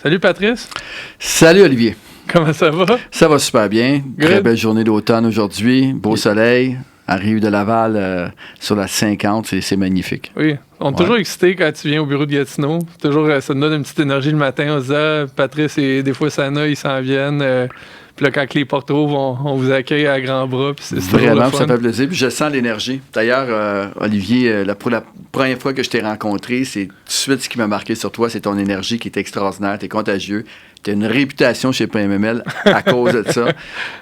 Salut Patrice. Salut Olivier. Comment ça va? Ça va super bien. Good. Très belle journée d'automne aujourd'hui. Beau soleil. Arrive de Laval sur la 50. C'est magnifique. Oui. On est toujours excités quand tu viens au bureau de Gatineau. Toujours, ça nous donne une petite énergie le matin. On se dit, ah, Patrice et des fois Sana, ils s'en viennent. Puis là, quand les portes ouvrent, on vous accueille à grands bras. Puis c'est Vraiment, ça fait plaisir. Puis je sens l'énergie. D'ailleurs, Olivier, pour la première fois que je t'ai rencontré, c'est tout de suite ce qui m'a marqué sur toi, c'est ton énergie qui est extraordinaire. Tu es contagieux. Tu as une réputation chez PMML à cause de ça.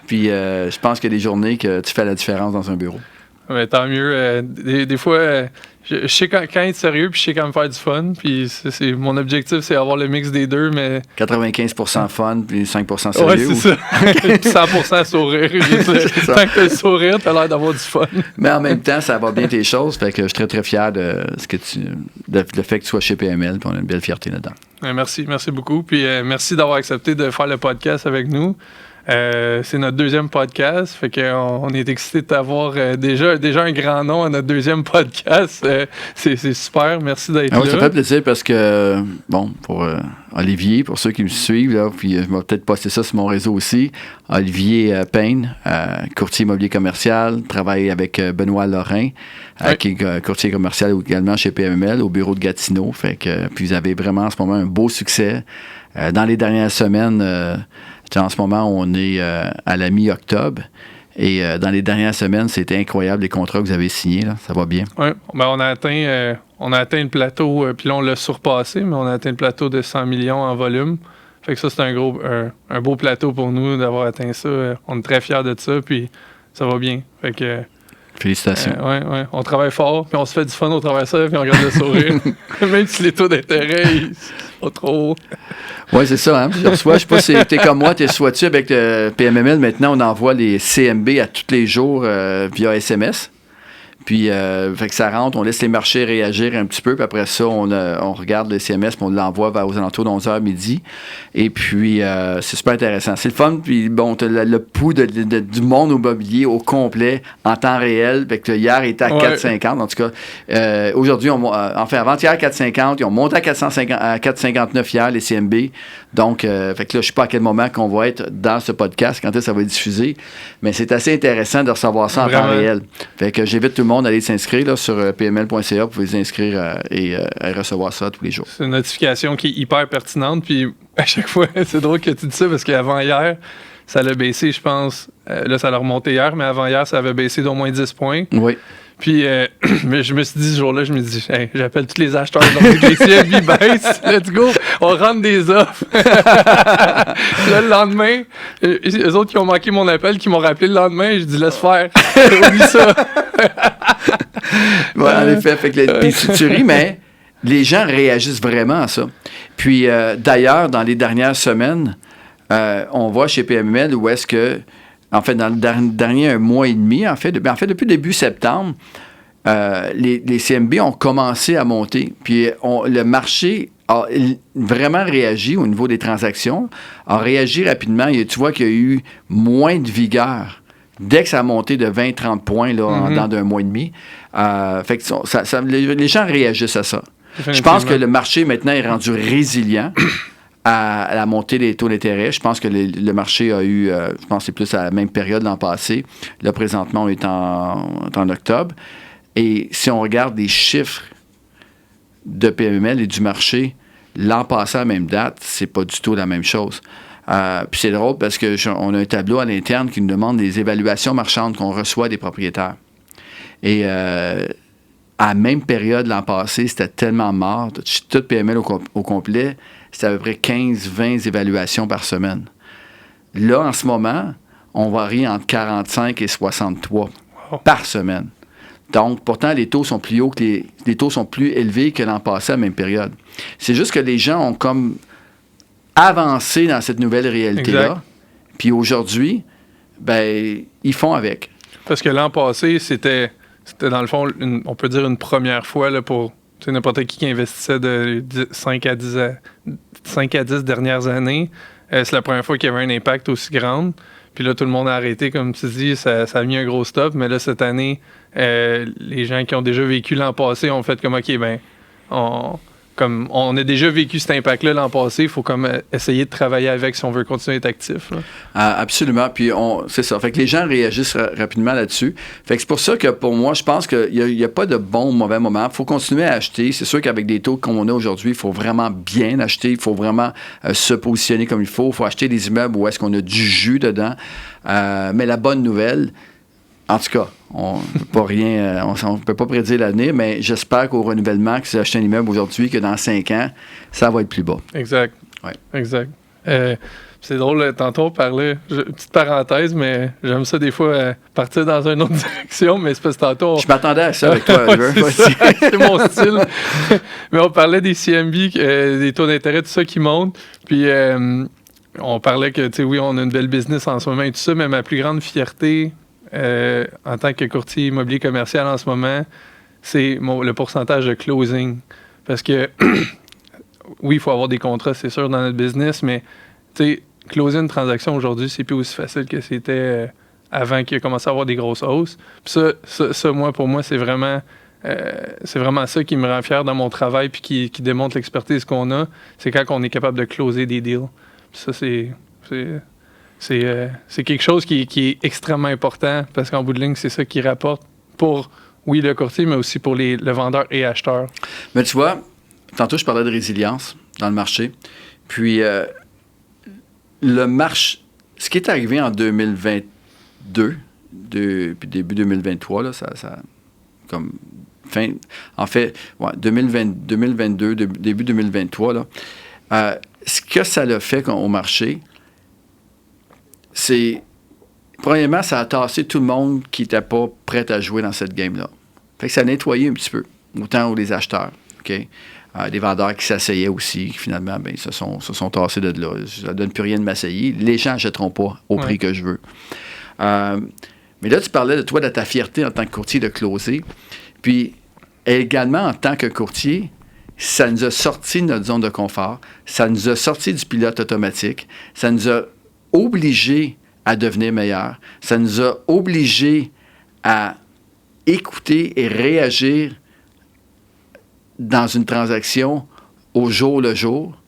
Puis je pense qu'il y a des journées que tu fais la différence dans un bureau. Mais tant mieux. Des fois, je sais quand être sérieux, puis je sais quand me faire du fun. Puis mon objectif, c'est avoir le mix des deux, mais... 95% fun, puis 5% sérieux. Ouais, c'est ça. Puis 100% sourire. Tant que tu as le sourire, tu as l'air d'avoir du fun. Mais en même temps, ça va bien tes choses. Fait que je suis très, très fier de le fait que tu sois chez PML, puis on a une belle fierté là-dedans. Merci beaucoup. Puis merci d'avoir accepté de faire le podcast avec nous. C'est notre deuxième podcast, fait qu'on est excités de t'avoir déjà un grand nom à notre deuxième podcast. C'est super, merci d'être là. Oui, ça fait plaisir parce que, pour Olivier, pour ceux qui me suivent, là, puis je vais peut-être poster ça sur mon réseau aussi, Olivier Payne, courtier immobilier commercial, travaille avec Benoît Lorrain, qui est courtier commercial également chez PMML, au bureau de Gatineau. Fait que, puis vous avez vraiment en ce moment un beau succès. Dans les dernières semaines, en ce moment, on est à la mi-octobre. Et dans les dernières semaines, c'était incroyable les contrats que vous avez signés. Là. Ça va bien. Oui, on a atteint le plateau, puis là, on l'a surpassé, mais on a atteint le plateau de 100 millions en volume. Fait que ça, c'est un beau plateau pour nous d'avoir atteint ça. On est très fiers de ça, puis ça va bien. Fait que... Félicitations. Oui. On travaille fort, puis on se fait du fun au travers de ça, puis on garde le sourire. Même si les taux d'intérêt, ils sont trop hauts. Oui, c'est ça. Hein? Je sais pas si t'es comme moi, sois-tu avec le PMML, maintenant, on envoie les CMB à tous les jours via SMS. Puis, fait que ça rentre, on laisse les marchés réagir un petit peu, puis après ça, on regarde les CMS, puis on l'envoie aux alentours de 11h midi. Et puis, c'est super intéressant. C'est le fun, puis bon, t'as le pouls du monde immobilier au complet, en temps réel. Fait que hier, il était à 4,50. En tout cas, aujourd'hui, avant-hier, 4,50. Ils ont monté à 4,59 hier, les CMB. Donc, fait que là, je sais pas à quel moment qu'on va être dans ce podcast, quand ça va être diffusé. Mais c'est assez intéressant de recevoir ça en temps réel. Fait que j'invite tout le monde à aller s'inscrire là, sur pml.ca. Vous pouvez vous inscrire et recevoir ça tous les jours. C'est une notification qui est hyper pertinente. Puis à chaque fois, c'est drôle que tu dis ça parce qu'avant hier, ça l'a baissé, je pense. Là, ça l'a remonté hier, mais avant hier, ça avait baissé d'au moins 10 points. Oui. Puis, mais je me suis dit ce jour-là, hey, j'appelle tous les acheteurs de les CMB baissent. Let's go. On rentre des offres. Là, le lendemain, eux autres qui ont manqué mon appel, qui m'ont rappelé le lendemain, je dis laisse faire. Oublie ça. Ouais, en effet. Fait que tu ris, mais les gens réagissent vraiment à ça. Puis, d'ailleurs, dans les dernières semaines, on voit chez PMML où est-ce que, en fait, dans le dernier un mois et demi, en fait depuis début septembre, les CMB ont commencé à monter. Puis le marché a vraiment réagi au niveau des transactions, a réagi rapidement. Et tu vois qu'il y a eu moins de vigueur dès que ça a monté de 20-30 points là, dans d'un mois et demi. Fait que les gens réagissent à ça. Je pense que le marché maintenant est rendu résilient à la montée des taux d'intérêt. Je pense que le marché a eu, je pense que c'est plus à la même période l'an passé. Là, présentement, on est en octobre. Et si on regarde les chiffres de PMML et du marché, l'an passé à la même date, c'est pas du tout la même chose. Puis c'est drôle parce qu'on a un tableau à l'interne qui nous demande des évaluations marchandes qu'on reçoit des propriétaires. Et à la même période l'an passé, c'était tellement mort. Tout PML au complet, c'était à peu près 15-20 évaluations par semaine. Là, en ce moment, on varie entre 45 et 63 par semaine. Donc, pourtant, les taux sont plus hauts que les taux sont plus élevés que l'an passé à la même période. C'est juste que les gens ont comme avancé dans cette nouvelle réalité-là. Exact. Puis aujourd'hui, ils font avec. Parce que l'an passé, c'était dans le fond, on peut dire une première fois là, pour n'importe qui investissait de 5 à 10 dernières années. C'est la première fois qu'il y avait un impact aussi grand. Puis là, tout le monde a arrêté, comme tu dis, ça a mis un gros stop. Mais là, cette année, les gens qui ont déjà vécu l'an passé ont fait comme, OK, comme on a déjà vécu cet impact-là l'an passé, il faut comme essayer de travailler avec si on veut continuer à être actif. Absolument. Puis c'est ça. Fait que les gens réagissent rapidement là-dessus. Fait que c'est pour ça que pour moi, je pense qu'il n'y a pas de bon ou mauvais moment. Il faut continuer à acheter. C'est sûr qu'avec des taux comme on a aujourd'hui, il faut vraiment bien acheter. Il faut vraiment se positionner comme il faut. Il faut acheter des immeubles où est-ce qu'on a du jus dedans. Mais la bonne nouvelle, en tout cas, on ne peut pas prédire l'avenir, mais j'espère qu'au renouvellement, que si j'achète un immeuble aujourd'hui, que dans 5 ans, ça va être plus bas. Exact. Ouais. Exact. C'est drôle, tantôt on parlait, petite parenthèse, mais j'aime ça des fois partir dans une autre direction, mais c'est parce que tantôt... Je m'attendais à ça avec toi, Oliver. C'est mon style. Mais on parlait des CMB, des taux d'intérêt, tout ça qui montent, puis... on parlait que, tu sais, oui, on a une belle business en ce moment et tout ça, mais ma plus grande fierté en tant que courtier immobilier commercial en ce moment, c'est le pourcentage de closing. Parce que, oui, il faut avoir des contrats, c'est sûr, dans notre business, mais, tu sais, closer une transaction aujourd'hui, c'est plus aussi facile que c'était avant qu'il ait commencé à avoir des grosses hausses. Puis ça, moi, pour moi, c'est vraiment ça qui me rend fier dans mon travail puis qui démontre l'expertise qu'on a. C'est quand on est capable de closer des deals. Puis ça, c'est quelque chose qui est extrêmement important parce qu'en bout de ligne, c'est ça qui rapporte pour, oui, le courtier, mais aussi pour le vendeur et acheteur. Mais tu vois, tantôt, je parlais de résilience dans le marché. Puis, le marché, ce qui est arrivé en 2022, puis début 2023, là, ça comme fin, en fait, ouais, 2022, début 2023, là, ce que ça l'a fait au marché, c'est, premièrement, ça a tassé tout le monde qui n'était pas prêt à jouer dans cette game-là. Fait que ça a nettoyé un petit peu, autant les acheteurs, OK? Des vendeurs qui s'asseyaient aussi, qui finalement, ben, se sont tassés de là. Ça ne donne plus rien de m'asseyer. Les gens n'achèteront pas au prix que je veux. Mais là, tu parlais de toi, de ta fierté en tant que courtier de closer. Puis, également, en tant que courtier, ça nous a sorti de notre zone de confort. Ça nous a sorti du pilote automatique. Ça nous a obligés à devenir meilleurs. Ça nous a obligés à écouter et réagir dans une transaction au jour le jour.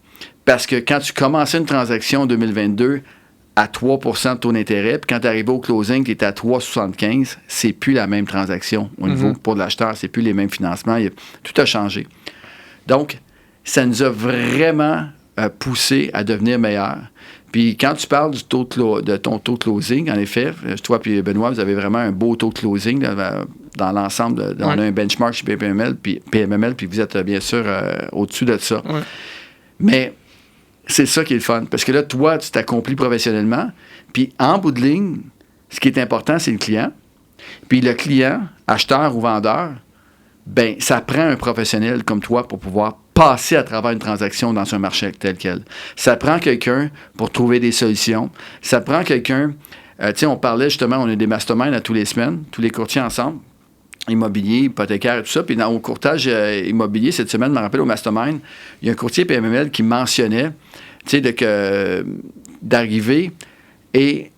Parce que quand tu commençais une transaction en 2022 à 3 de taux d'intérêt, puis quand tu arrives au closing, tu es à 3,75, c'est plus la même transaction au niveau pour l'acheteur, c'est plus les mêmes financements. Tout a changé. Donc, ça nous a vraiment poussé à devenir meilleurs. Puis quand tu parles de ton taux de closing, en effet, toi et Benoît, vous avez vraiment un beau taux de closing dans l'ensemble. On a un benchmark chez PMML, puis vous êtes bien sûr au-dessus de ça. Ouais. Mais c'est ça qui est le fun. Parce que là, toi, tu t'accomplis professionnellement. Puis en bout de ligne, ce qui est important, c'est le client. Puis le client, acheteur ou vendeur, ben ça prend un professionnel comme toi pour pouvoir passer à travers une transaction dans un marché tel quel. Ça prend quelqu'un pour trouver des solutions. Ça prend quelqu'un... tu sais, on parlait justement, on a des masterminds à tous les semaines, tous les courtiers ensemble, immobilier, hypothécaire et tout ça. Puis dans le courtage immobilier, cette semaine, je me rappelle au mastermind, il y a un courtier PMML qui mentionnait, tu sais, d'arriver et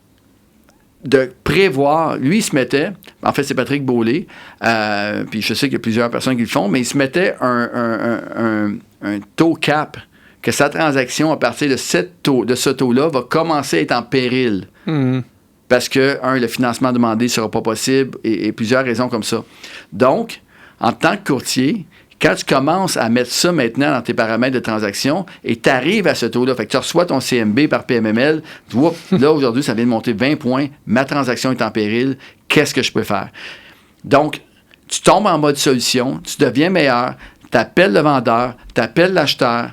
de prévoir, lui, il se mettait, en fait, c'est Patrick Beaulé, puis je sais qu'il y a plusieurs personnes qui le font, mais il se mettait un taux cap, que sa transaction, à partir de ce taux-là, va commencer à être en péril. Mm-hmm. Parce que, le financement demandé ne sera pas possible, et plusieurs raisons comme ça. Donc, en tant que courtier, quand tu commences à mettre ça maintenant dans tes paramètres de transaction et tu arrives à ce taux-là, fait que tu reçois ton CMB par PMML, tu vois, là, aujourd'hui, ça vient de monter 20 points, ma transaction est en péril, qu'est-ce que je peux faire? Donc, tu tombes en mode solution, tu deviens meilleur, tu appelles le vendeur, tu appelles l'acheteur,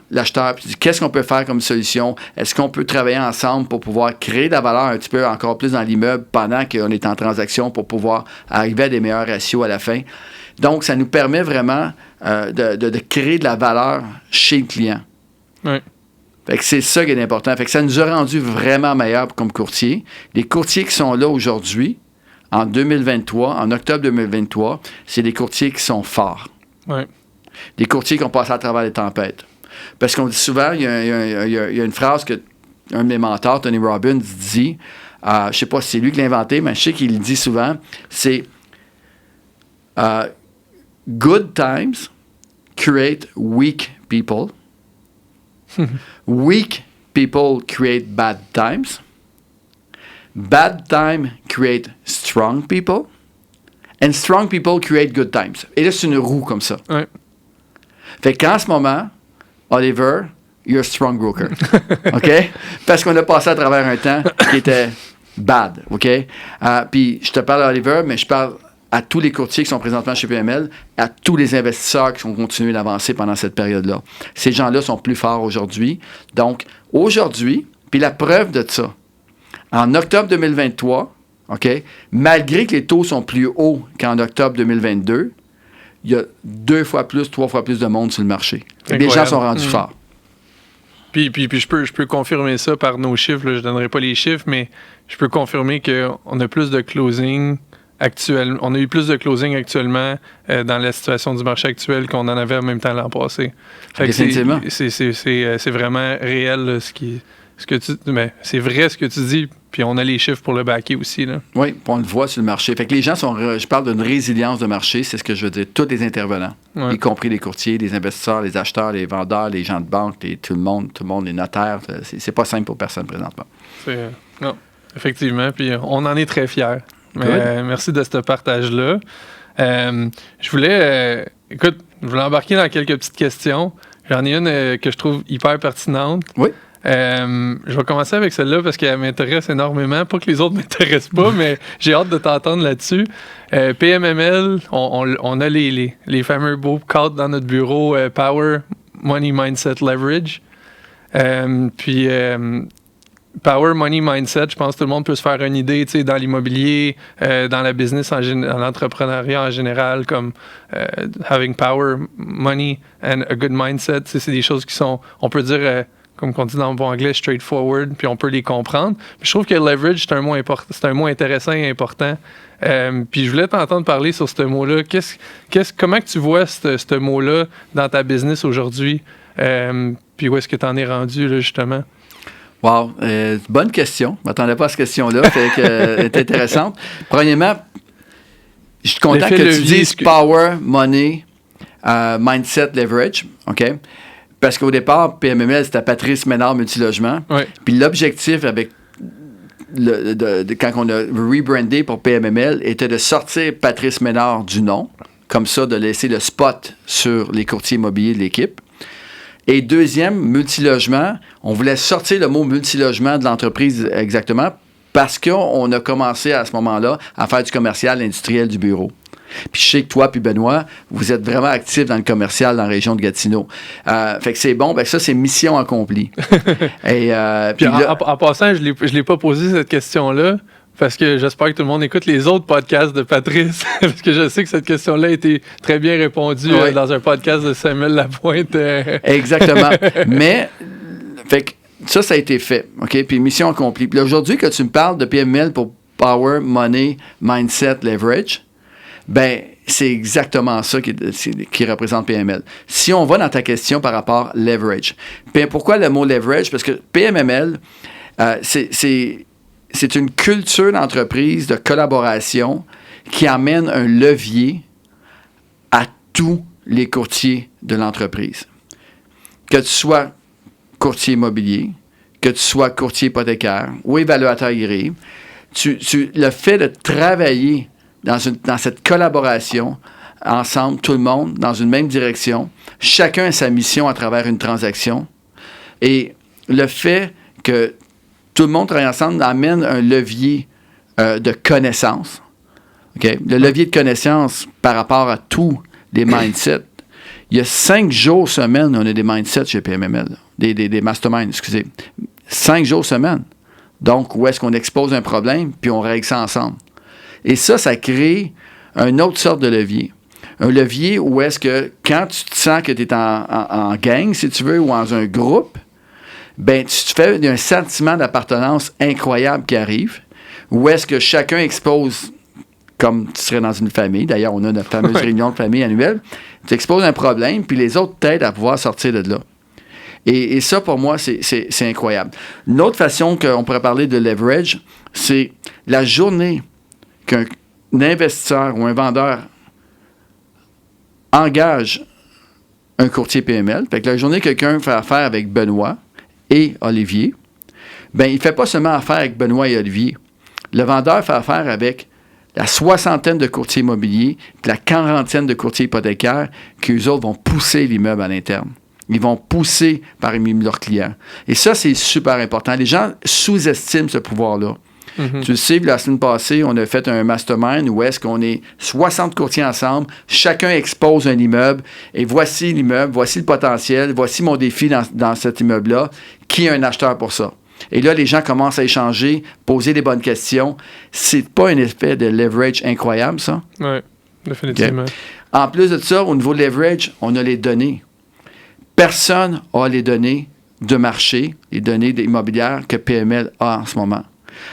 puis tu dis qu'est-ce qu'on peut faire comme solution? Est-ce qu'on peut travailler ensemble pour pouvoir créer de la valeur un petit peu encore plus dans l'immeuble pendant qu'on est en transaction pour pouvoir arriver à des meilleurs ratios à la fin? Donc, ça nous permet vraiment de créer de la valeur chez le client. Oui. Fait que c'est ça qui est important. Fait que ça nous a rendu vraiment meilleurs comme courtiers. Les courtiers qui sont là aujourd'hui, en 2023, en octobre 2023, c'est des courtiers qui sont forts. Oui. Des courtiers qui ont passé à travers les tempêtes. Parce qu'on dit souvent, il y a une phrase que un de mes mentors, Tony Robbins, dit, je ne sais pas si c'est lui qui l'a inventé, mais je sais qu'il le dit souvent, c'est good times create weak people. Weak people create bad times. Bad times create strong people. And strong people create good times. Et là, c'est une roue comme ça. Ouais. Fait qu'en ce moment, Oliver, you're a strong broker. OK? Parce qu'on a passé à travers un temps qui était bad. OK? Puis je te parle d'Oliver, mais je parle à tous les courtiers qui sont présentement chez PML, à tous les investisseurs qui ont continué d'avancer pendant cette période-là. Ces gens-là sont plus forts aujourd'hui. Donc, aujourd'hui, puis la preuve de ça, en octobre 2023, OK, malgré que les taux sont plus hauts qu'en octobre 2022, il y a 2 fois plus, 3 fois plus de monde sur le marché. Les gens sont rendus forts. Puis je peux confirmer ça par nos chiffres. Là, je ne donnerai pas les chiffres, mais je peux confirmer qu'on a plus de closing actuellement. On a eu plus de closing actuellement dans la situation du marché actuel qu'on en avait en même temps l'an passé. Fait que définitivement. c'est vraiment réel là, c'est vrai ce que tu dis, puis on a les chiffres pour le backer aussi. Là. Oui, on le voit sur le marché. Fait que les gens je parle d'une résilience de marché, c'est ce que je veux dire. Tous les intervenants, y compris les courtiers, les investisseurs, les acheteurs, les vendeurs, les gens de banque, tout le monde, les notaires. C'est pas simple pour personne présentement. Non, effectivement, puis on en est très fiers. Merci de ce partage-là. Je voulais embarquer dans quelques petites questions. J'en ai une que je trouve hyper pertinente. Oui. Je vais commencer avec celle-là parce qu'elle m'intéresse énormément. Pas que les autres ne m'intéressent pas, mais j'ai hâte de t'entendre là-dessus. PMML, on a les fameux beaux cadres dans notre bureau Power, Money, Mindset, Leverage. Power, Money, Mindset, je pense que tout le monde peut se faire une idée dans l'immobilier, dans la business, dans l'entrepreneuriat en général, comme having power, money and a good mindset. C'est des choses qui sont, on peut dire, comme on dit dans le bon anglais, straightforward, puis on peut les comprendre. Puis je trouve que leverage, c'est un mot intéressant et important. Puis je voulais t'entendre parler sur ce mot-là. Comment que tu vois ce mot-là dans ta business aujourd'hui? Puis où est-ce que tu en es rendu, là, justement? Wow, bonne question. Je ne m'attendais pas à cette question-là. Elle est intéressante. Premièrement, je suis content que tu dises power, money, mindset, leverage. OK? Parce qu'au départ, PMML, c'était Patrice Ménard Multilogement. Oui. Puis l'objectif avec quand on a rebrandé pour PMML était de sortir Patrice Ménard du nom, comme ça, de laisser le spot sur les courtiers immobiliers de l'équipe. Et deuxième, multilogement, on voulait sortir le mot multilogement de l'entreprise exactement parce qu'on a commencé à ce moment-là à faire du commercial industriel du bureau. Puis je sais que toi puis Benoît, vous êtes vraiment actifs dans le commercial dans la région de Gatineau. Fait que c'est bon, ben ça, c'est mission accomplie. Et, puis en passant, je l'ai pas posé cette question-là parce que j'espère que tout le monde écoute les autres podcasts de Patrice parce que je sais que cette question-là a été très bien répondue dans un podcast de Samuel Lapointe. Exactement. Mais, fait que ça a été fait. OK? Puis mission accomplie. Puis aujourd'hui, que tu me parles de PML pour Power, Money, Mindset, Leverage, ben c'est exactement ça qui représente PML. Si on va dans ta question par rapport à leverage, ben pourquoi le mot leverage? Parce que PMML, c'est une culture d'entreprise, de collaboration qui amène un levier à tous les courtiers de l'entreprise. Que tu sois courtier immobilier, que tu sois courtier hypothécaire ou évaluateur agréé, le fait de travailler dans cette collaboration, ensemble, tout le monde, dans une même direction, chacun a sa mission à travers une transaction. Et le fait que tout le monde travaille ensemble amène un levier de connaissance. Okay? Le levier de connaissance par rapport à tous les mindsets. Il y a 5 jours semaine, on a des mindsets chez PMML. Des masterminds, excusez. 5 jours semaine. Donc, où est-ce qu'on expose un problème, puis on règle ça ensemble. Et ça crée une autre sorte de levier. Un levier où est-ce que quand tu te sens que tu es en gang, si tu veux, ou dans un groupe, ben tu te fais un sentiment d'appartenance incroyable qui arrive, où est-ce que chacun expose, comme tu serais dans une famille, d'ailleurs on a notre fameuse réunion de famille annuelle, tu exposes un problème, puis les autres t'aident à pouvoir sortir de là. Et ça, pour moi, c'est incroyable. Une autre façon qu'on pourrait parler de leverage, c'est la journée qu'un investisseur ou un vendeur engage un courtier PML. Fait que la journée que quelqu'un fait affaire avec Benoît et Olivier, ben il ne fait pas seulement affaire avec Benoît et Olivier. Le vendeur fait affaire avec la 60aine de courtiers immobiliers puis la 40aine de courtiers hypothécaires qui, eux autres, vont pousser l'immeuble à l'interne. Ils vont pousser parmi leurs clients. Et ça, c'est super important. Les gens sous-estiment ce pouvoir-là. Mm-hmm. Tu le sais, la semaine passée, on a fait un mastermind où est-ce qu'on est 60 courtiers ensemble, chacun expose un immeuble, et voici l'immeuble, voici le potentiel, voici mon défi dans cet immeuble-là, qui est un acheteur pour ça? Et là, les gens commencent à échanger, poser les bonnes questions. C'est pas un effet de leverage incroyable, ça? Oui, définitivement. Okay. En plus de ça, au niveau de leverage, on a les données. Personne n'a les données de marché, les données immobilières que PML a en ce moment.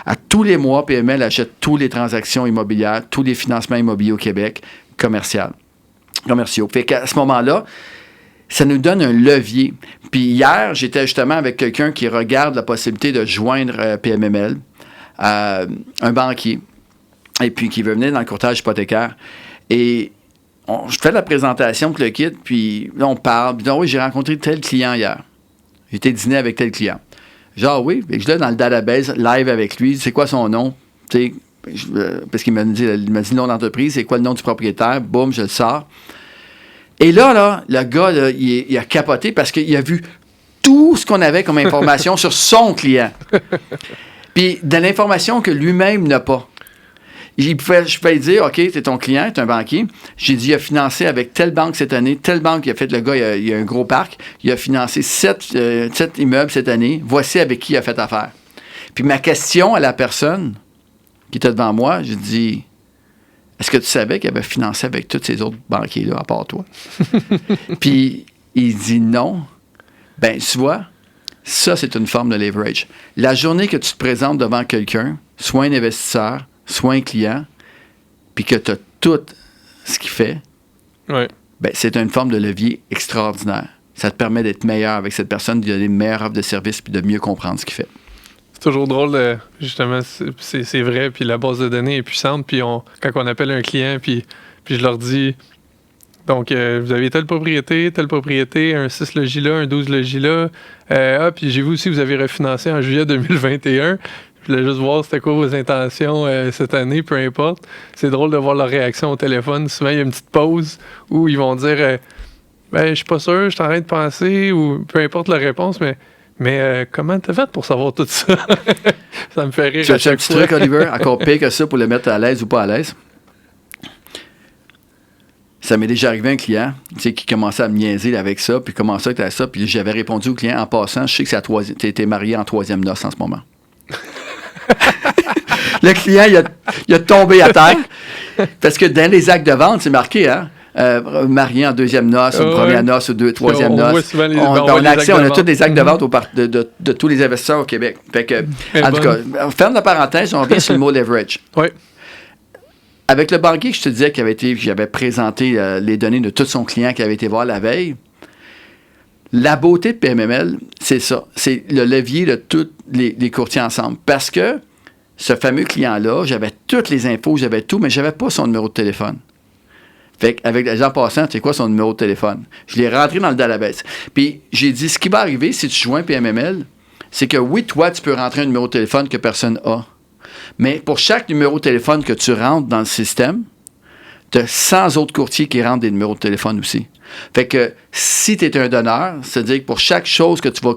À tous les mois, PML achète toutes les transactions immobilières, tous les financements immobiliers au Québec commerciaux. Fait qu'à ce moment-là, ça nous donne un levier. Puis hier, j'étais justement avec quelqu'un qui regarde la possibilité de joindre PMML, un banquier, et puis qui veut venir dans le courtage hypothécaire. Et je fais la présentation pour le kit, puis là, on parle. Puis oui, j'ai rencontré tel client hier. J'ai été dîner avec tel client. Genre, oui, je l'ai dans le database, live avec lui. C'est quoi son nom? Parce qu'il m'a dit le nom d'entreprise, c'est quoi le nom du propriétaire? Boum, je le sors. Et là, le gars, là, il a capoté parce qu'il a vu tout ce qu'on avait comme information sur son client. Puis de l'information que lui-même n'a pas. Je pouvais dire, OK, c'est ton client, c'est un banquier. J'ai dit, il a financé avec telle banque cette année, telle banque, il a fait, le gars, il a un gros parc, il a financé 7 immeubles cette année, voici avec qui il a fait affaire. Puis ma question à la personne qui était devant moi, j'ai dit, est-ce que tu savais qu'il avait financé avec tous ces autres banquiers-là, à part toi? Puis il dit non. Ben, tu vois, ça, c'est une forme de leverage. La journée que tu te présentes devant quelqu'un, soit un investisseur, soit un client, puis que tu as tout ce qu'il fait, ouais. Ben, c'est une forme de levier extraordinaire. Ça te permet d'être meilleur avec cette personne, de donner une meilleure offre de service, puis de mieux comprendre ce qu'il fait. C'est toujours drôle, justement, c'est vrai, puis la base de données est puissante, puis quand on appelle un client, puis je leur dis, donc, vous avez telle propriété, un 6 logis là, un 12 logis là, puis j'ai vu aussi, vous avez refinancé en juillet 2021. Je voulais juste voir c'était quoi vos intentions cette année, peu importe. C'est drôle de voir leur réaction au téléphone. Souvent, il y a une petite pause où ils vont dire je suis pas sûr, je suis en train de penser, ou peu importe la réponse, mais comment t'as fait pour savoir tout ça? Ça me fait rire. Tu as un petit truc, Oliver, encore pire que ça pour le mettre à l'aise ou pas à l'aise? Ça m'est déjà arrivé un client qui commençait à me niaiser avec ça, puis comment ça que t'as ça, puis j'avais répondu au client en passant, je sais que tu étais marié en 3e noce en ce moment. Le client, il a tombé à terre. Parce que dans les actes de vente, c'est marqué, hein? Marié en 2e noce, ou première noce, ou 3e noce. On a tous les actes de vente de tous les investisseurs au Québec. Fait que, en tout cas, on ferme la parenthèse, on revient sur le mot leverage. Oui. Avec le banquier que je te disais j'avais présenté les données de tout son client qui avait été voir la veille, la beauté de PMML, c'est ça. C'est le levier de tous les courtiers ensemble. Parce que ce fameux client-là, j'avais toutes les infos, j'avais tout, mais je n'avais pas son numéro de téléphone. Fait qu'avec les gens passants, tu sais quoi son numéro de téléphone? Je l'ai rentré dans le database. Puis j'ai dit, ce qui va arriver si tu joins PMML, c'est que oui, toi, tu peux rentrer un numéro de téléphone que personne n'a. Mais pour chaque numéro de téléphone que tu rentres dans le système, tu as 100 autres courtiers qui rentrent des numéros de téléphone aussi. Fait que si tu es un donneur, c'est-à-dire que pour chaque chose que tu vas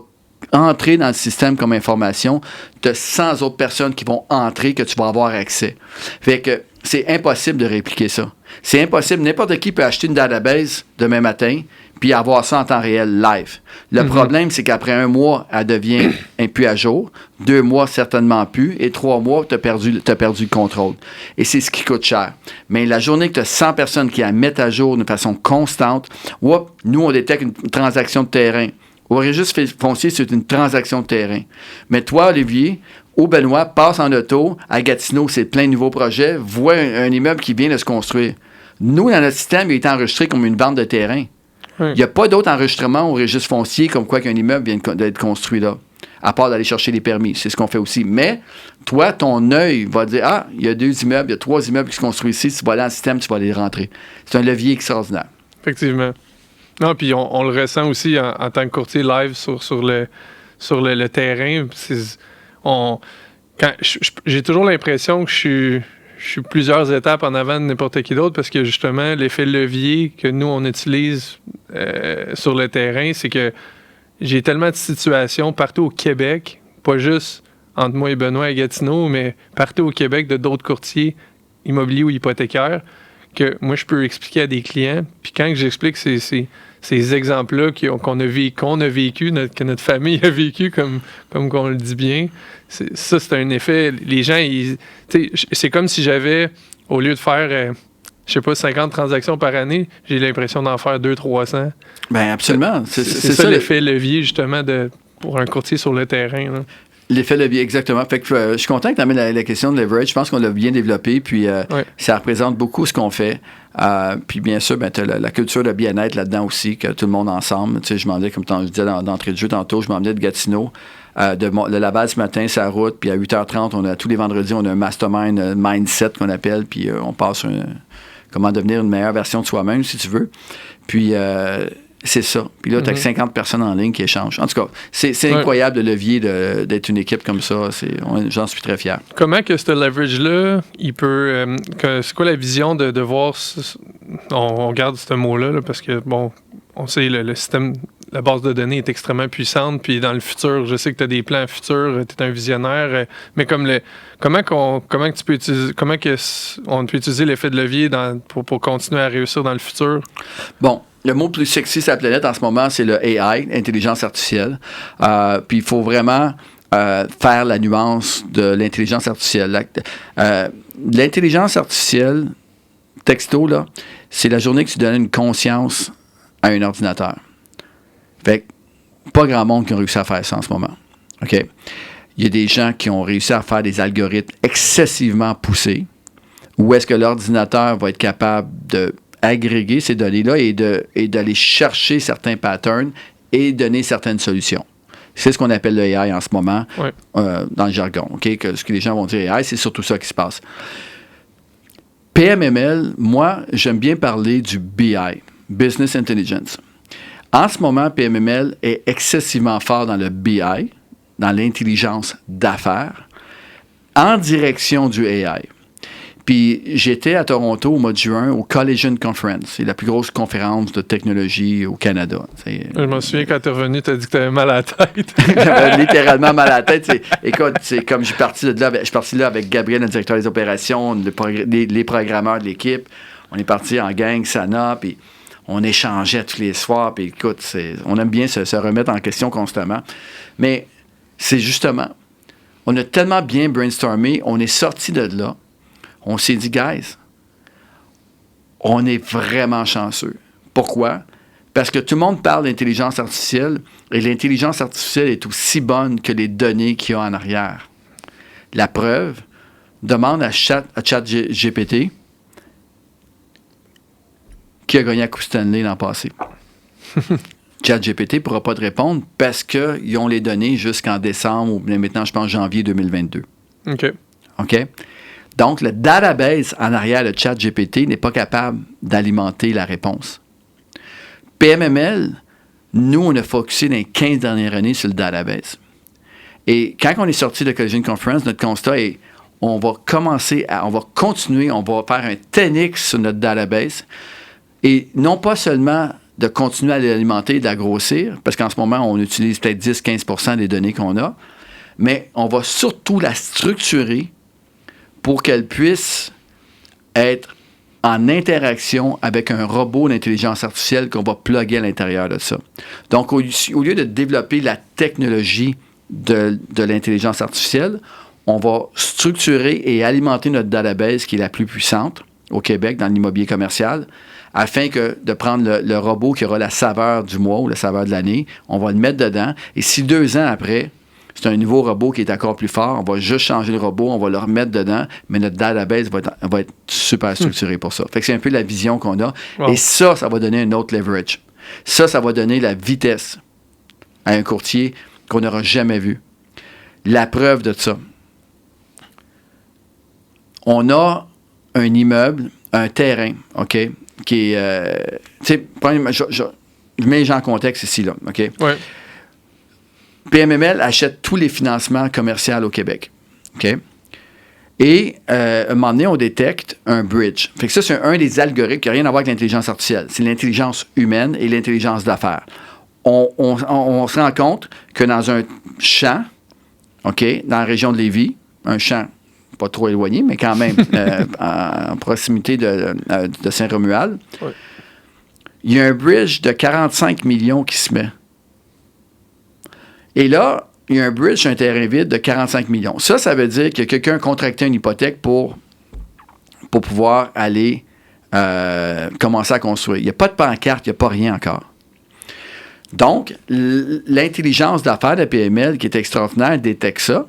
entrer dans le système comme information, tu as 100 autres personnes qui vont entrer que tu vas avoir accès. Fait que c'est impossible de répliquer ça. C'est impossible. N'importe qui peut acheter une database demain matin puis avoir ça en temps réel live. Le problème, c'est qu'après 1 mois, elle devient plus à jour. 2 mois, certainement plus. Et 3 mois, tu as perdu le contrôle. Et c'est ce qui coûte cher. Mais la journée que tu as 100 personnes qui la mettent à jour de façon constante, nous, on détecte une transaction de terrain. Au registre foncier, c'est une transaction de terrain. Mais toi, Olivier, ou Benoît, passe en auto, à Gatineau, c'est plein de nouveaux projets, voit un immeuble qui vient de se construire. Nous, dans notre système, il est enregistré comme une vente de terrain. Il n'y a pas d'autre enregistrement au registre foncier comme quoi qu'un immeuble vient d'être construit là, à part d'aller chercher les permis. C'est ce qu'on fait aussi. Mais toi, ton œil va dire, il y a 2 immeubles, il y a 3 immeubles qui se construisent ici, tu vas aller dans le système, tu vas aller rentrer. C'est un levier extraordinaire. Effectivement. Non, puis on le ressent aussi en tant que courtier live sur le terrain. J'ai toujours l'impression que je suis plusieurs étapes en avant de n'importe qui d'autre parce que justement, l'effet levier que nous, on utilise sur le terrain, c'est que j'ai tellement de situations partout au Québec, pas juste entre moi et Benoît à Gatineau, mais partout au Québec de d'autres courtiers immobiliers ou hypothécaires que moi, je peux expliquer à des clients. Puis quand j'explique ces exemples-là qu'on a vécu, que notre famille a vécu, comme qu'on le dit bien, c'est un effet. Les gens, c'est comme si j'avais, au lieu de faire, je sais pas, 50 transactions par année, j'ai l'impression d'en faire 200-300. Bien, absolument. C'est ça l'effet levier, justement, pour un courtier sur le terrain. Là. L'effet levier, exactement. Fait que, je suis content que tu amènes la question de leverage. Je pense qu'on l'a bien développé, puis ça représente beaucoup ce qu'on fait. Puis bien sûr, tu as la culture de bien-être là-dedans aussi, que tout le monde ensemble. Tu sais, je m'en disais, comme je disais d'entrée de jeu tantôt, je m'en venais de Gatineau, de Laval ce matin, c'est la route, puis à 8h30, tous les vendredis, on a un mastermind mindset qu'on appelle, puis on passe comment devenir une meilleure version de soi-même, si tu veux. Puis c'est ça. Puis là, tu as 50 personnes en ligne qui échangent. En tout cas, c'est incroyable le levier d'être une équipe comme ça. J'en suis très fier. Comment que ce leverage-là, il peut... c'est quoi la vision de voir... On garde ce mot-là, là, parce que, bon, on sait, le système, la base de données est extrêmement puissante, puis dans le futur, je sais que tu as des plans futurs, tu es un visionnaire, mais comment tu peux utiliser... on peut utiliser l'effet de levier pour continuer à réussir dans le futur? Bon. Le mot plus sexy sur la planète en ce moment, c'est le AI, l'intelligence artificielle. Puis il faut vraiment faire la nuance de l'intelligence artificielle. L'intelligence artificielle, texto, là, c'est la journée que tu donnes une conscience à un ordinateur. Fait que pas grand monde qui a réussi à faire ça en ce moment. OK? Il y a des gens qui ont réussi à faire des algorithmes excessivement poussés où est-ce que l'ordinateur va être capable de agréger ces données-là et d'aller chercher certains patterns et donner certaines solutions. C'est ce qu'on appelle le AI en ce moment, dans le jargon. Okay? Ce que les gens vont dire AI, c'est surtout ça qui se passe. PMML, moi, j'aime bien parler du BI, Business Intelligence. En ce moment, PMML est excessivement fort dans le BI, dans l'intelligence d'affaires, en direction du AI. Puis j'étais à Toronto au mois de juin au Collision Conference. C'est la plus grosse conférence de technologie au Canada. Je m'en souviens quand tu es revenu, tu as dit que tu avais mal à la tête. J'avais littéralement mal à la tête. Écoute, c'est comme je suis parti là avec Gabriel, le directeur des opérations, les programmeurs de l'équipe. On est parti en gang, Sana, puis on échangeait tous les soirs. Puis écoute, on aime bien se remettre en question constamment. Mais c'est justement, on a tellement bien brainstormé, on est sorti de là. On s'est dit, guys, on est vraiment chanceux. Pourquoi? Parce que tout le monde parle d'intelligence artificielle et l'intelligence artificielle est aussi bonne que les données qu'il y a en arrière. La preuve, demande à ChatGPT qui a gagné la Coupe Stanley l'an passé. ChatGPT ne pourra pas te répondre parce qu'ils ont les données jusqu'en décembre ou maintenant, je pense, janvier 2022. OK? Donc, le database en arrière de ChatGPT n'est pas capable d'alimenter la réponse. PMML, nous, on a focusé dans les 15 dernières années sur le database. Et quand on est sorti de la Collision Conference, notre constat est on va continuer, on va faire un 10x sur notre database. Et non pas seulement de continuer à l'alimenter et de la grossir, parce qu'en ce moment, on utilise peut-être 10-15% des données qu'on a, mais on va surtout la structurer pour qu'elle puisse être en interaction avec un robot d'intelligence artificielle qu'on va plugger à l'intérieur de ça. Donc, au lieu de développer la technologie de l'intelligence artificielle, on va structurer et alimenter notre database qui est la plus puissante au Québec dans l'immobilier commercial, afin de prendre le robot qui aura la saveur du mois ou la saveur de l'année, on va le mettre dedans, et si 2 ans après, c'est un nouveau robot qui est encore plus fort, on va juste changer le robot, on va le remettre dedans, mais notre database va être super structuré pour ça. Fait que c'est un peu la vision qu'on a. Wow. Et ça va donner un autre leverage. Ça va donner la vitesse à un courtier qu'on n'aura jamais vu. La preuve de ça. On a un immeuble, un terrain, OK, qui est... tu sais, je mets les gens en contexte ici, là, OK? Ouais. PMML achète tous les financements commerciaux au Québec, OK? Et à un moment donné, on détecte un bridge. Fait que ça, c'est un des algorithmes qui n'a rien à voir avec l'intelligence artificielle. C'est l'intelligence humaine et l'intelligence d'affaires. On se rend compte que dans un champ, OK, dans la région de Lévis, un champ pas trop éloigné, mais quand même en proximité de Saint-Romuald, ouais. Il y a un bridge de 45 millions qui se met. Et là, il y a un bridge sur un terrain vide de 45 millions. Ça veut dire que quelqu'un a contracté une hypothèque pour pouvoir aller commencer à construire. Il n'y a pas de pancarte, il n'y a pas rien encore. Donc, l'intelligence d'affaires de PML, qui est extraordinaire, détecte ça.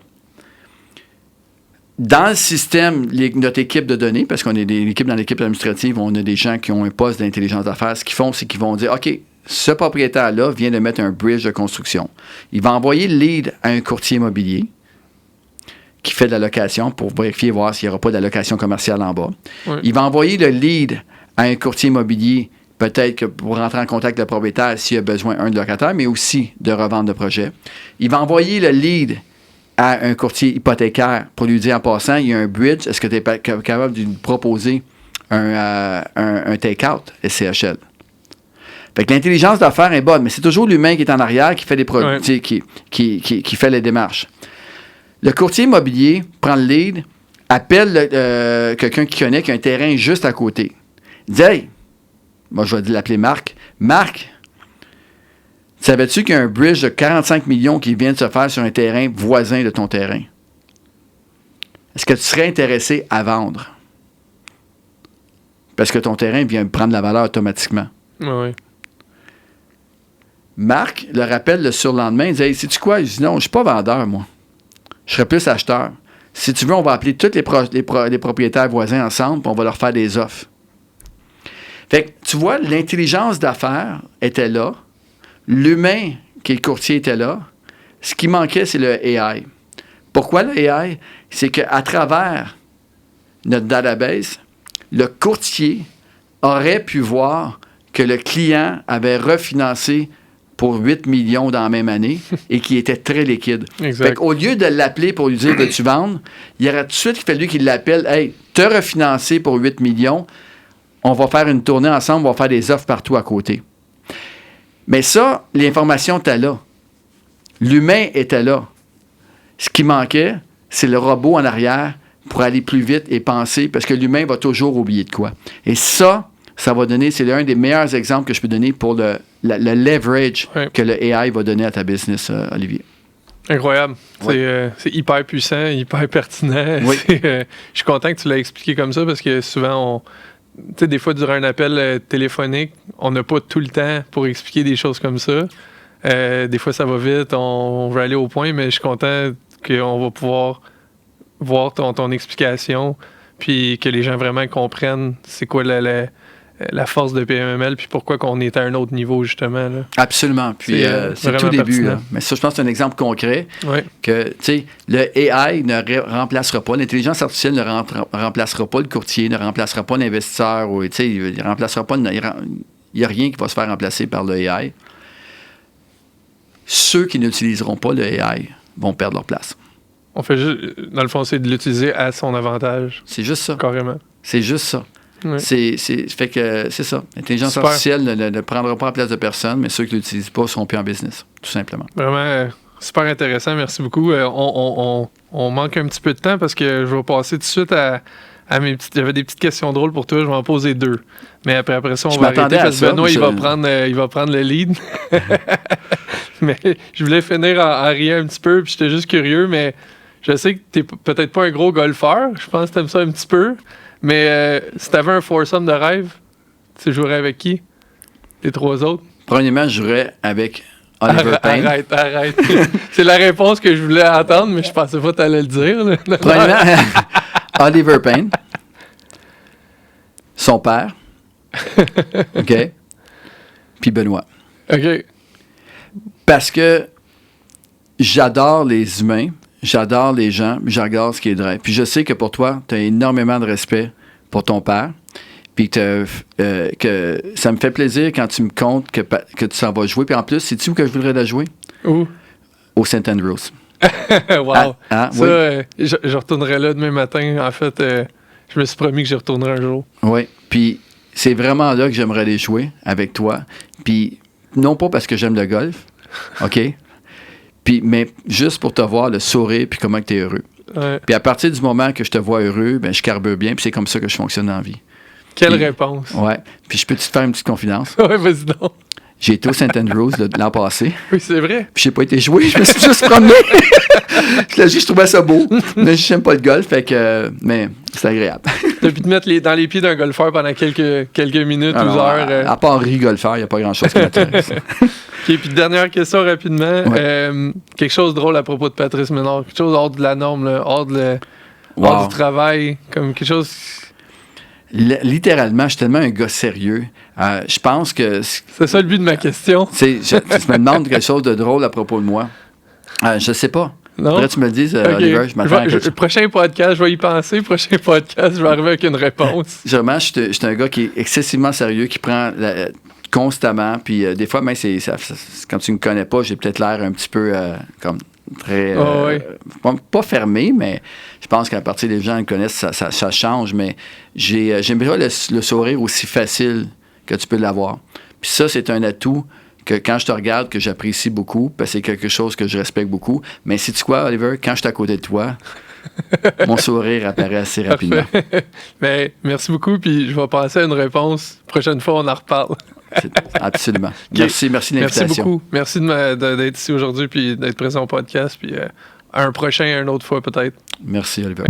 Dans le système, notre équipe de données, parce qu'on est l'équipe dans l'équipe administrative, on a des gens qui ont un poste d'intelligence d'affaires, ce qu'ils font, c'est qu'ils vont dire, OK, ce propriétaire-là vient de mettre un bridge de construction. Il va envoyer le lead à un courtier immobilier qui fait de la location pour vérifier, voir s'il n'y aura pas de la location commerciale en bas. Ouais. Il va envoyer le lead à un courtier immobilier, peut-être que pour rentrer en contact avec le propriétaire s'il a besoin, de locataire, mais aussi de revendre de projet. Il va envoyer le lead à un courtier hypothécaire pour lui dire en passant, il y a un bridge, est-ce que tu es capable de lui proposer un take-out SCHL? Fait que l'intelligence d'affaires est bonne, mais c'est toujours l'humain qui est en arrière qui fait des produits, qui fait les démarches. Le courtier immobilier prend le lead, appelle quelqu'un qui connaît, qui a un terrain juste à côté. Il dit, hey, moi je vais l'appeler Marc. Marc, savais-tu qu'il y a un bridge de 45 millions qui vient de se faire sur un terrain voisin de ton terrain? Est-ce que tu serais intéressé à vendre? Parce que ton terrain vient prendre la valeur automatiquement. Ouais. Marc le rappelle le surlendemain. Il dit, hey, sais-tu quoi? Il dit, non, je ne suis pas vendeur, moi. Je serais plus acheteur. Si tu veux, on va appeler tous les propriétaires voisins ensemble, puis on va leur faire des offres. Fait que, tu vois, l'intelligence d'affaires était là. L'humain, qui est le courtier, était là. Ce qui manquait, c'est le AI. Pourquoi le AI? C'est qu'à travers notre database, le courtier aurait pu voir que le client avait refinancé pour 8 millions dans la même année et qui était très liquide. Exact. Au lieu de l'appeler pour lui dire veux-tu vendre, il aurait tout de suite fallu qu'il l'appelle. Hey, te refinancer pour 8 millions, on va faire une tournée ensemble, on va faire des offres partout à côté. Mais ça, l'information était là. L'humain était là. Ce qui manquait, c'est le robot en arrière pour aller plus vite et penser, parce que l'humain va toujours oublier de quoi. Et ça va donner, c'est l'un des meilleurs exemples que je peux donner pour le leverage que le AI va donner à ta business, Olivier. Incroyable. Ouais. C'est hyper puissant, hyper pertinent. Oui. Je suis content que tu l'as expliqué comme ça parce que souvent, tu sais, des fois, durant un appel téléphonique, on n'a pas tout le temps pour expliquer des choses comme ça. Des fois, ça va vite, on veut aller au point, mais je suis content qu'on va pouvoir voir ton explication puis que les gens vraiment comprennent c'est quoi la force de PMML, puis pourquoi qu'on est à un autre niveau, justement. Là. Absolument. Puis c'est tout début. Là. Mais ça, je pense que c'est un exemple concret que, tu sais, le AI ne remplacera pas, l'intelligence artificielle ne remplacera pas le courtier, ne remplacera pas l'investisseur, ou, tu sais, il ne remplacera pas, il n'y a rien qui va se faire remplacer par le AI. Ceux qui n'utiliseront pas le AI vont perdre leur place. On fait juste, dans le fond, c'est de l'utiliser à son avantage. C'est juste ça. Carrément. C'est juste ça. Ouais. Fait que c'est ça. L'intelligence artificielle ne prendra pas la place de personne, mais ceux qui ne l'utilisent pas seront plus en business, tout simplement. Vraiment super intéressant. Merci beaucoup. On manque un petit peu de temps parce que je vais passer tout de suite à mes petites... J'avais des petites questions drôles pour toi. Je vais en poser 2. Mais après ça, on va arrêter parce que Benoît, il va prendre le lead. Mais je voulais finir en riant un petit peu, puis j'étais juste curieux, mais je sais que t'es peut-être pas un gros golfeur. Je pense que t'aimes ça un petit peu. Mais si t'avais un foursome de rêve, tu jouerais avec qui? Les 3 autres? Premièrement, je jouerais avec Oliver Payne. Arrête. C'est la réponse que je voulais entendre, mais je pensais pas que t'allais le dire. Là. Premièrement, Oliver Payne. Son père. OK? Puis Benoît. OK. Parce que j'adore les humains, j'adore les gens, j'adore ce qui est vrai. Puis je sais que pour toi, tu as énormément de respect pour ton père. puis que ça me fait plaisir quand tu me comptes que tu s'en vas jouer. Puis en plus, sais-tu où que je voudrais la jouer? Où? Au St. Andrews. Wow! Ça, oui. Je retournerai là demain matin. En fait, je me suis promis que j'y retournerai un jour. Oui, puis c'est vraiment là que j'aimerais aller jouer avec toi. Puis non pas parce que j'aime le golf, OK? Mais juste pour te voir, le sourire, puis comment tu es heureux. Ouais. Puis à partir du moment que je te vois heureux, ben je carbure bien, puis c'est comme ça que je fonctionne dans la vie. Quelle réponse! Ouais. Puis je peux-tu te faire une petite confidence? Ouais, vas-y donc. J'ai été au St. Andrews l'an passé. Oui, c'est vrai. Puis j'ai pas été joué, je me suis juste promené. Je trouvais ça beau. Mais j'aime pas le golf, fait que mais c'est agréable. T'as pu te mettre dans les pieds d'un golfeur pendant quelques minutes ou heures. À part golfeur, il n'y a pas grand-chose qui m'intéresse. OK, puis dernière question rapidement. Ouais. Quelque chose de drôle à propos de Patrice Ménard. Quelque chose hors de la norme, là, hors du travail, comme quelque chose... Littéralement, je suis tellement un gars sérieux. Je pense que... C'est ça le but de ma question. Tu me demandes quelque chose de drôle à propos de moi. Je sais pas. Non? Faudrait que tu me le dises, Oliver, je m'attends à quelque chose. Le prochain podcast, je vais y penser. Prochain podcast, je vais arriver avec une réponse. Vraiment, je suis un gars qui est excessivement sérieux, qui prend constamment. Puis des fois, même, quand tu ne me connais pas, j'ai peut-être l'air un petit peu comme très... pas fermé, mais je pense qu'à partir des gens qui me connaissent, ça change. Mais j'aime bien le sourire aussi facile que tu peux l'avoir. Puis ça, c'est un atout que quand je te regarde, que j'apprécie beaucoup, parce que c'est quelque chose que je respecte beaucoup. Mais sais-tu quoi, Oliver? Quand je suis à côté de toi, mon sourire apparaît assez rapidement. Mais merci beaucoup, puis je vais passer à une réponse. Prochaine fois, on en reparle. Absolument. Okay. Merci de l'invitation. Merci beaucoup. Merci d'être ici aujourd'hui, puis d'être présent au podcast, puis à une autre fois peut-être. Merci, Oliver.